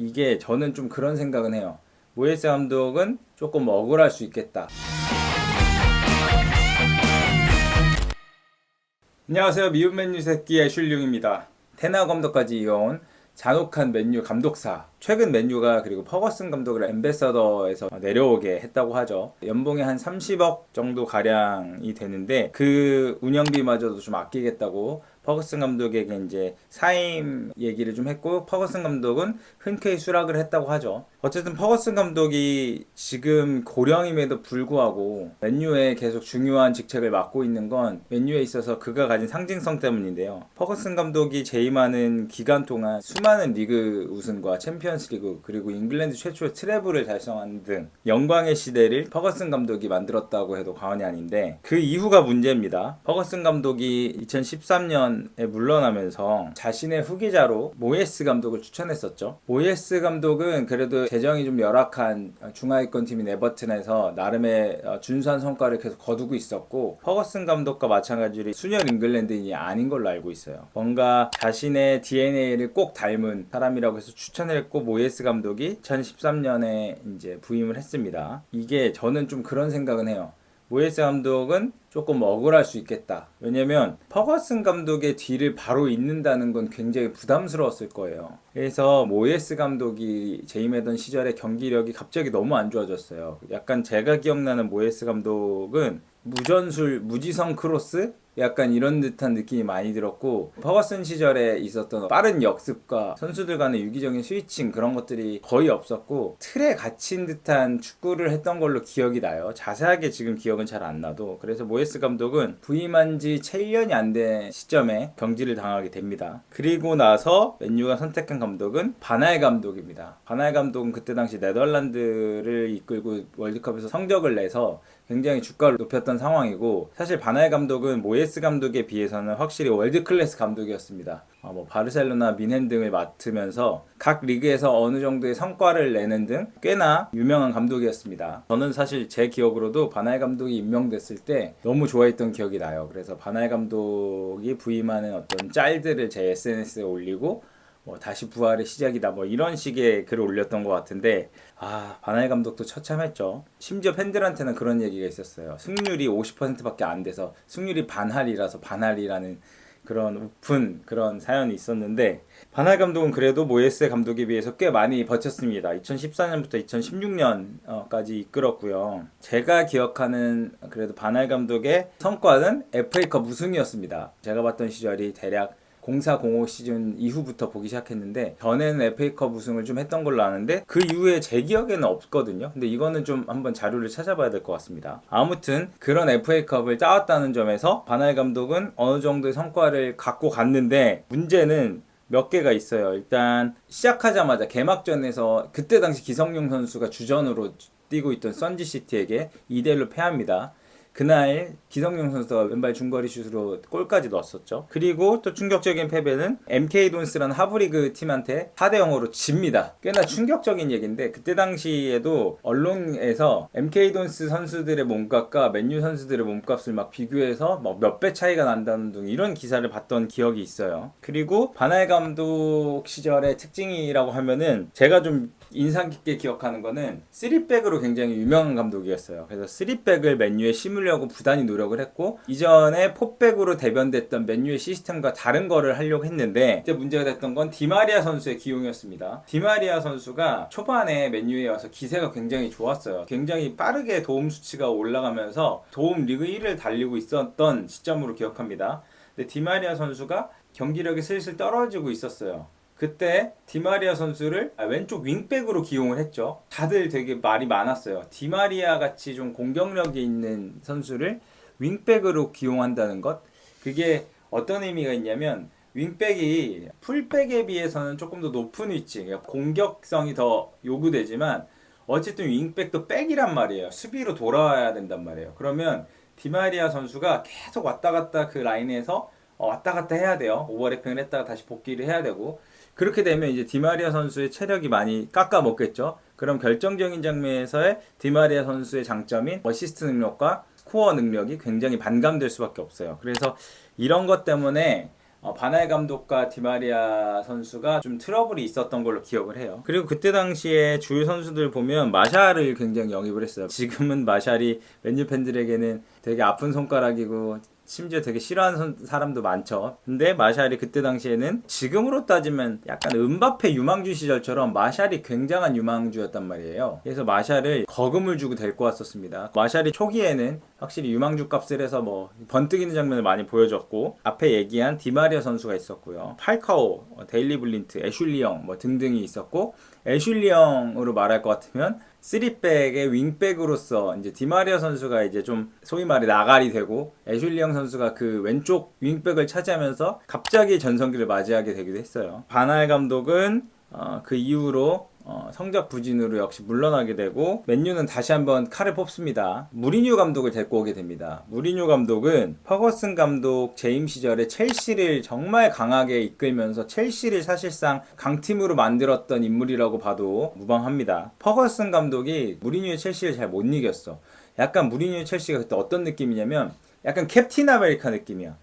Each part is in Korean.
이게 저는 좀 그런 생각은 해요. 모예스 감독은 조금 억울할 수 있겠다. 안녕하세요. 미운 맨유 새끼의 슐륭입니다. 테나 감독까지 이어온 잔혹한 맨유 감독사. 최근 맨유가 그리고 퍼거슨 감독을 앰베서더에서 내려오게 했다고 하죠. 연봉이 한 30억 정도 가량이 되는데 그 운영비마저도 좀 아끼겠다고 퍼거슨 감독에게 이제 사임 얘기를 좀 했고, 퍼거슨 감독은 흔쾌히 수락을 했다고 하죠. 어쨌든 퍼거슨 감독이 지금 고령임에도 불구하고 맨유에 계속 중요한 직책을 맡고 있는 건 맨유에 있어서 그가 가진 상징성 때문인데요. 퍼거슨 감독이 재임하는 기간 동안 수많은 리그 우승과 챔피언스리그 그리고 잉글랜드 최초의 트래블을 달성한 등 영광의 시대를 퍼거슨 감독이 만들었다고 해도 과언이 아닌데, 그 이후가 문제입니다. 퍼거슨 감독이 2013년에 물러나면서 자신의 후계자로 모예스 감독을 추천했었죠. 모예스 감독은 그래도 재정이 좀 열악한 중하위권 팀인 에버튼에서 나름의 준수한 성과를 계속 거두고 있었고, 퍼거슨 감독과 마찬가지로 순혈 잉글랜드인이 아닌 걸로 알고 있어요. 뭔가 자신의 DNA를 꼭 닮은 사람이라고 해서 추천을 했고, 모예스 감독이 2013년에 이제 부임을 했습니다. 이게 저는 좀 그런 생각은 해요. 모예스 감독은 조금 억울할 수 있겠다. 왜냐면 퍼거슨 감독의 뒤를 바로 잇는다는 건 굉장히 부담스러웠을 거예요. 그래서 모예스 감독이 재임하던 시절에 경기력이 갑자기 너무 안 좋아졌어요. 약간 제가 기억나는 모예스 감독은 무전술, 무지성 크로스? 약간 이런 듯한 느낌이 많이 들었고, 퍼거슨 시절에 있었던 빠른 역습과 선수들 간의 유기적인 스위칭, 그런 것들이 거의 없었고 틀에 갇힌 듯한 축구를 했던 걸로 기억이 나요. 자세하게 지금 기억은 잘 안 나도. 그래서 모예스 감독은 부임한 지 채 1년이 안 된 시점에 경질을 당하게 됩니다. 그리고 나서 맨유가 선택한 감독은 바날 감독입니다. 바날 감독은 그때 당시 네덜란드를 이끌고 월드컵에서 성적을 내서 굉장히 주가를 높였던 상황이고, 사실 바날 감독은 모예스 감독에 비해서는 확실히 월드 클래스 감독이었습니다. 바르셀로나, 민헨 등을 맡으면서 각 리그에서 어느 정도의 성과를 내는 등 꽤나 유명한 감독이었습니다. 저는 사실 제 기억으로도 바날 감독이 임명됐을 때 너무 좋아했던 기억이 나요. 그래서 바날 감독이 부임하는 어떤 짤들을 제 SNS에 올리고 다시 부활의 시작이다 이런 식의 글을 올렸던 것 같은데, 바날 감독도 처참했죠. 심지어 팬들한테는 그런 얘기가 있었어요. 승률이 50%밖에 안 돼서 승률이 반할이라서 반할이라는 그런 우픈 그런 사연이 있었는데, 바날 감독은 그래도 모예스 감독에 비해서 꽤 많이 버텼습니다. 2014년부터 2016년까지 이끌었고요. 제가 기억하는 그래도 바날 감독의 성과는 FA컵 우승이었습니다. 제가 봤던 시절이 대략 04-05 시즌 이후부터 보기 시작했는데, 전에는 FA컵 우승을 좀 했던 걸로 아는데 그 이후에 제 기억에는 없거든요. 근데 이거는 좀 한번 자료를 찾아봐야 될 것 같습니다. 아무튼 그런 FA컵을 따왔다는 점에서 바날 감독은 어느 정도의 성과를 갖고 갔는데, 문제는 몇 개가 있어요. 일단 시작하자마자 개막전에서 그때 당시 기성용 선수가 주전으로 뛰고 있던 선지시티에게 2대1로 패합니다. 그날 기성용 선수가 왼발 중거리 슛으로 골까지 넣었었죠. 그리고 또 충격적인 패배는 MK 돈스라는 하브리그 팀한테 4대0으로 집니다. 꽤나 충격적인 얘기인데, 그때 당시에도 언론에서 MK 돈스 선수들의 몸값과 맨유 선수들의 몸값을 막 비교해서 몇 배 차이가 난다는 등 이런 기사를 봤던 기억이 있어요. 그리고 바날 감독 시절의 특징이라고 하면은 제가 좀 인상 깊게 기억하는 거는 3백으로 굉장히 유명한 감독이었어요. 그래서 3백을 맨유에 심으려고 부단히 노력을 했고, 이전에 4백으로 대변됐던 맨유의 시스템과 다른 거를 하려고 했는데, 그때 문제가 됐던 건 디마리아 선수의 기용이었습니다. 디마리아 선수가 초반에 맨유에 와서 기세가 굉장히 좋았어요. 굉장히 빠르게 도움 수치가 올라가면서 도움 리그 1을 달리고 있었던 시점으로 기억합니다. 근데 디마리아 선수가 경기력이 슬슬 떨어지고 있었어요. 그때 디마리아 선수를 왼쪽 윙백으로 기용을 했죠. 다들 되게 말이 많았어요. 디마리아 같이 좀 공격력이 있는 선수를 윙백으로 기용한다는 것, 그게 어떤 의미가 있냐면, 윙백이 풀백에 비해서는 조금 더 높은 위치, 그러니까 공격성이 더 요구되지만 어쨌든 윙백도 백이란 말이에요. 수비로 돌아와야 된단 말이에요. 그러면 디마리아 선수가 계속 왔다 갔다 그 라인에서 왔다 갔다 해야 돼요. 오버래핑을 했다가 다시 복귀를 해야 되고, 그렇게 되면 이제 디마리아 선수의 체력이 많이 깎아먹겠죠. 그럼 결정적인 장면에서의 디마리아 선수의 장점인 어시스트 능력과 스코어 능력이 굉장히 반감될 수밖에 없어요. 그래서 이런 것 때문에 바날 감독과 디마리아 선수가 좀 트러블이 있었던 걸로 기억을 해요. 그리고 그때 당시에 주요 선수들 보면 마샬을 굉장히 영입을 했어요. 지금은 마샬이 맨유 팬들에게는 되게 아픈 손가락이고 심지어 되게 싫어하는 사람도 많죠. 근데 마샬이 그때 당시에는 지금으로 따지면 약간 은바페 유망주 시절처럼 마샬이 굉장한 유망주였단 말이에요. 그래서 마샬을 거금을 주고 데리고 왔었습니다. 마샬이 초기에는 확실히 유망주 값을 해서 뭐 번뜩이는 장면을 많이 보여줬고, 앞에 얘기한 디마리아 선수가 있었고요. 팔카오, 데일리 블린트, 애슐리 영 뭐 등등이 있었고, 애슐리 영으로 말할 것 같으면 3백의 윙백으로서 이제 디마리아 선수가 이제 좀 소위 말해 나갈이 되고, 애슐리 영 선수가 그 왼쪽 윙백을 차지하면서 갑자기 전성기를 맞이하게 되기도 했어요. 바날 감독은 그 이후로 성적 부진으로 역시 물러나게 되고, 맨유는 다시 한번 칼을 뽑습니다. 무리뉴 감독을 데리고 오게 됩니다. 무리뉴 감독은 퍼거슨 감독 재임 시절에 첼시를 정말 강하게 이끌면서 첼시를 사실상 강팀으로 만들었던 인물이라고 봐도 무방합니다. 퍼거슨 감독이 무리뉴의 첼시를 잘 못 이겼어. 약간 무리뉴의 첼시가 그때 어떤 느낌이냐면 약간 캡틴 아메리카 느낌이야.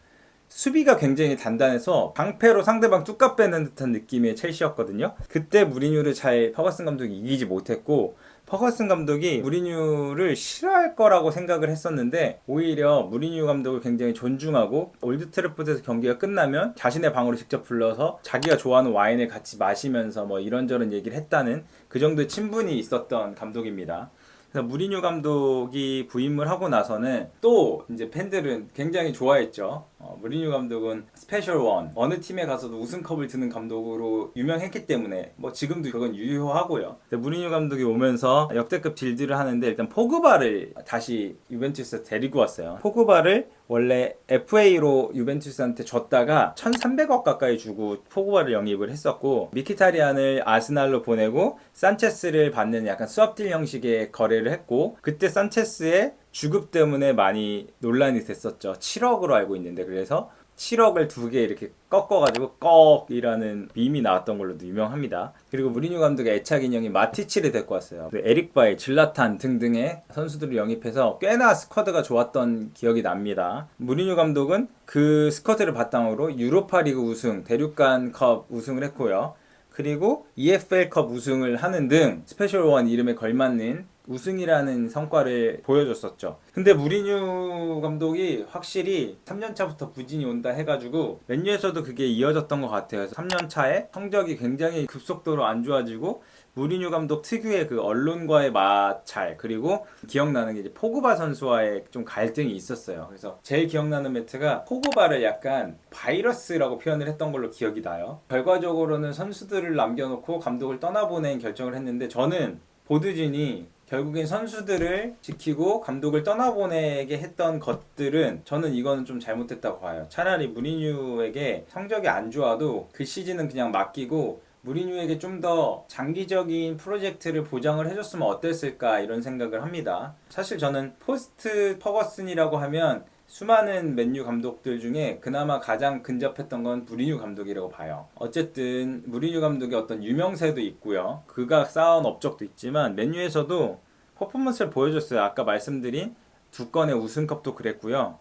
수비가 굉장히 단단해서 방패로 상대방 뚝갑 빼는 듯한 느낌의 첼시였거든요. 그때 무리뉴를 잘 퍼거슨 감독이 이기지 못했고, 퍼거슨 감독이 무리뉴를 싫어할 거라고 생각을 했었는데 오히려 무리뉴 감독을 굉장히 존중하고, 올드 트래포드에서 경기가 끝나면 자신의 방으로 직접 불러서 자기가 좋아하는 와인을 같이 마시면서 뭐 이런저런 얘기를 했다는 그 정도의 친분이 있었던 감독입니다. 그래서 무리뉴 감독이 부임을 하고 나서는 또 이제 팬들은 굉장히 좋아했죠. 무리뉴 감독은 스페셜 원, 어느 팀에 가서도 우승컵을 드는 감독으로 유명했기 때문에 뭐 지금도 그건 유효하고요. 무리뉴 감독이 오면서 역대급 딜들을 하는데, 일단 포그바를 다시 유벤투스에 데리고 왔어요. 포그바를 원래 FA로 유벤투스한테 줬다가 1,300억 가까이 주고 포그바를 영입을 했었고, 미키타리안을 아스날로 보내고 산체스를 받는 약간 스왑딜 형식의 거래를 했고, 그때 산체스의 주급 때문에 많이 논란이 됐었죠. 7억으로 알고 있는데, 그래서 7억을 두 개 이렇게 꺾어가지고 꺽이라는 밈이 나왔던 걸로도 유명합니다. 그리고 무리뉴 감독의 애착 인형인 마티치를 데리고 왔어요. 에릭 바일, 질라탄 등등의 선수들을 영입해서 꽤나 스쿼드가 좋았던 기억이 납니다. 무리뉴 감독은 그 스쿼드를 바탕으로 유로파리그 우승, 대륙간컵 우승을 했고요. 그리고 EFL컵 우승을 하는 등 스페셜 원 이름에 걸맞는 우승이라는 성과를 보여줬었죠. 근데 무리뉴 감독이 확실히 3년차부터 부진이 온다 해가지고 맨유에서도 그게 이어졌던 것 같아요. 3년차에 성적이 굉장히 급속도로 안 좋아지고, 무리뉴 감독 특유의 그 언론과의 마찰, 그리고 기억나는 게 이제 포그바 선수와의 좀 갈등이 있었어요. 그래서 제일 기억나는 멘트가 포그바를 약간 바이러스라고 표현을 했던 걸로 기억이 나요. 결과적으로는 선수들을 남겨놓고 감독을 떠나보낸 결정을 했는데, 저는 보드진이 결국엔 선수들을 지키고 감독을 떠나보내게 했던 것들은 저는 이거는 좀 잘못됐다고 봐요. 차라리 무리뉴에게 성적이 안 좋아도 그 시즌은 그냥 맡기고 무리뉴에게 좀 더 장기적인 프로젝트를 보장을 해줬으면 어땠을까, 이런 생각을 합니다. 사실 저는 포스트 퍼거슨이라고 하면 수많은 맨유 감독들 중에 그나마 가장 근접했던 건 무리뉴 감독이라고 봐요. 어쨌든 무리뉴 감독의 어떤 유명세도 있고요. 그가 쌓아온 업적도 있지만 맨유에서도 퍼포먼스를 보여줬어요. 아까 말씀드린 두 건의 우승컵도 그랬고요.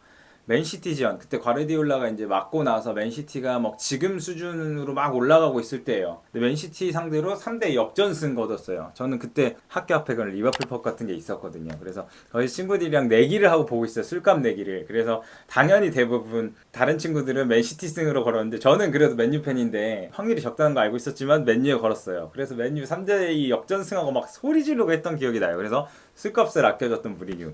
맨시티전, 그때 과르디올라가 이제 맡고 나서 맨시티가 막 지금 수준으로 막 올라가고 있을 때예요. 근데 맨시티 상대로 3대 역전승 거뒀어요. 저는 그때 학교 앞에 그런 리버풀 펍 같은 게 있었거든요. 그래서 거기 친구들이랑 내기를 하고 보고 있어요. 술값 내기를. 그래서 당연히 대부분 다른 친구들은 맨시티 승으로 걸었는데, 저는 그래도 맨유 팬인데 확률이 적다는 거 알고 있었지만 맨유에 걸었어요. 그래서 맨유 3대2 역전승하고 막 소리 지르고 했던 기억이 나요. 그래서 술값을 아껴줬던 무리뉴.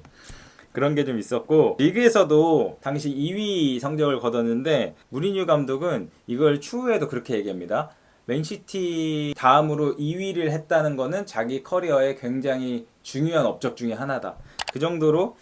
그런 게 좀 있었고, 리그에서도 당시 2위 성적을 거뒀는데 무리뉴 감독은 이걸 추후에도 그렇게 얘기합니다. 맨시티 다음으로 2위를 했다는 거는 자기 커리어에 굉장히 중요한 업적 중에 하나다. 그 정도로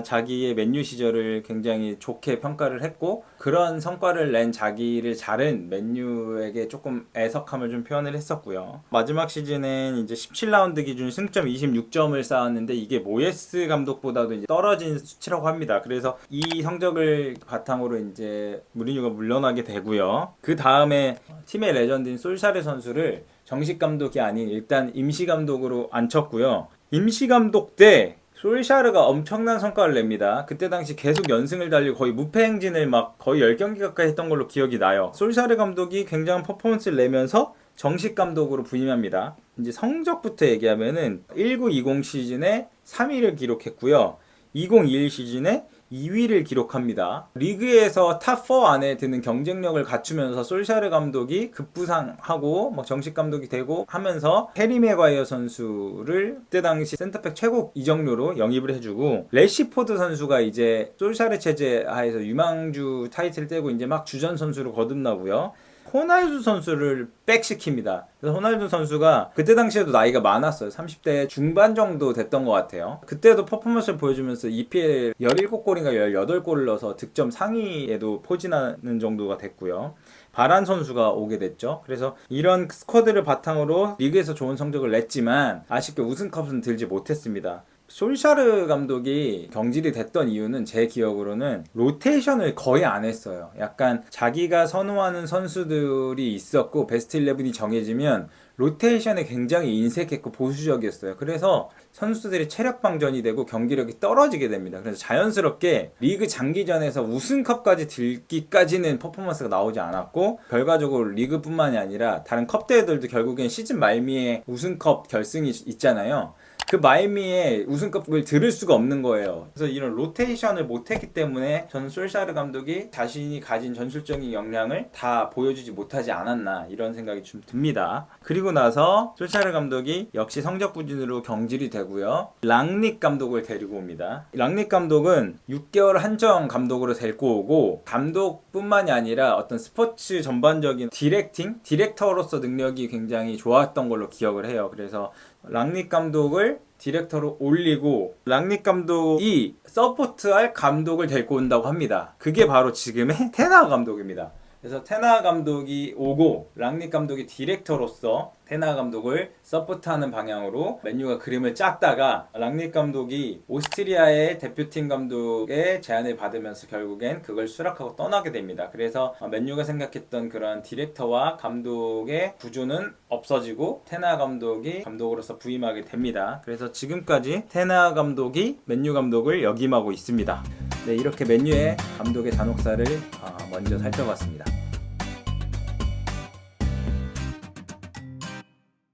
자기의 맨유 시절을 굉장히 좋게 평가를 했고, 그런 성과를 낸 자기를 자른 맨유에게 조금 애석함을 좀 표현을 했었고요. 마지막 시즌엔 이제 17라운드 기준 승점 26점을 쌓았는데, 이게 모예스 감독보다도 이제 떨어진 수치라고 합니다. 그래서 이 성적을 바탕으로 이제 무리뉴가 물러나게 되고요. 그 다음에 팀의 레전드인 솔샤르 선수를 정식 감독이 아닌 일단 임시 감독으로 앉혔고요. 임시 감독 때 솔샤르가 엄청난 성과를 냅니다. 그때 당시 계속 연승을 달리고 거의 무패 행진을 막 거의 10경기 가까이 했던 걸로 기억이 나요. 솔샤르 감독이 굉장한 퍼포먼스를 내면서 정식 감독으로 부임합니다. 이제 성적부터 얘기하면은 19-20 시즌에 3위를 기록했고요. 2021 시즌에 2위를 기록합니다. 리그에서 탑4 안에 드는 경쟁력을 갖추면서 솔샤르 감독이 급부상하고 막 정식 감독이 되고 하면서 해리 맥과이어 선수를 그때 당시 센터백 최고 이적료로 영입을 해주고, 래시포드 선수가 이제 솔샤르 체제 하에서 유망주 타이틀을 떼고 이제 막 주전 선수로 거듭나고요. 호날두 선수를 백시킵니다. 그래서 호날두 선수가 그때 당시에도 나이가 많았어요. 30대 중반 정도 됐던 것 같아요. 그때도 퍼포먼스를 보여주면서 EPL 17골인가 18골을 넣어서 득점 상위에도 포진하는 정도가 됐고요. 바란 선수가 오게 됐죠. 그래서 이런 스쿼드를 바탕으로 리그에서 좋은 성적을 냈지만 아쉽게 우승컵은 들지 못했습니다. 솔샤르 감독이 경질이 됐던 이유는 제 기억으로는 로테이션을 거의 안 했어요. 약간 자기가 선호하는 선수들이 있었고 베스트 11이 정해지면 로테이션에 굉장히 인색했고 보수적이었어요. 그래서 선수들이 체력 방전이 되고 경기력이 떨어지게 됩니다. 그래서 자연스럽게 리그 장기전에서 우승컵까지 들기까지는 퍼포먼스가 나오지 않았고, 결과적으로 리그뿐만이 아니라 다른 컵 대회들도 결국엔 시즌 말미에 우승컵 결승이 있잖아요. 그 말미에 우승컵을 들을 수가 없는 거예요. 그래서 이런 로테이션을 못했기 때문에 저는 솔샤르 감독이 자신이 가진 전술적인 역량을 다 보여주지 못하지 않았나, 이런 생각이 좀 듭니다. 그리고 나서 솔샤르 감독이 역시 성적 부진으로 경질이 되고요. 랑닉 감독을 데리고 옵니다. 랑닉 감독은 6개월 한정 감독으로 데리고 오고, 감독뿐만이 아니라 어떤 스포츠 전반적인 디렉터로서 능력이 굉장히 좋았던 걸로 기억을 해요. 그래서 랑닉 감독을 디렉터로 올리고 랑닉 감독이 서포트할 감독을 데리고 온다고 합니다. 그게 바로 지금의 테나 감독입니다. 그래서 테나 감독이 오고 랑닉 감독이 디렉터로서 테나 감독을 서포트하는 방향으로 맨유가 그림을 짰다가, 랑닉 감독이 오스트리아의 대표팀 감독의 제안을 받으면서 결국엔 그걸 수락하고 떠나게 됩니다. 그래서 맨유가 생각했던 그런 디렉터와 감독의 구조는 없어지고 테나 감독이 감독으로서 부임하게 됩니다. 그래서 지금까지 테나 감독이 맨유 감독을 역임하고 있습니다. 네, 이렇게 맨유의 감독의 잔혹사를 먼저 살펴봤습니다.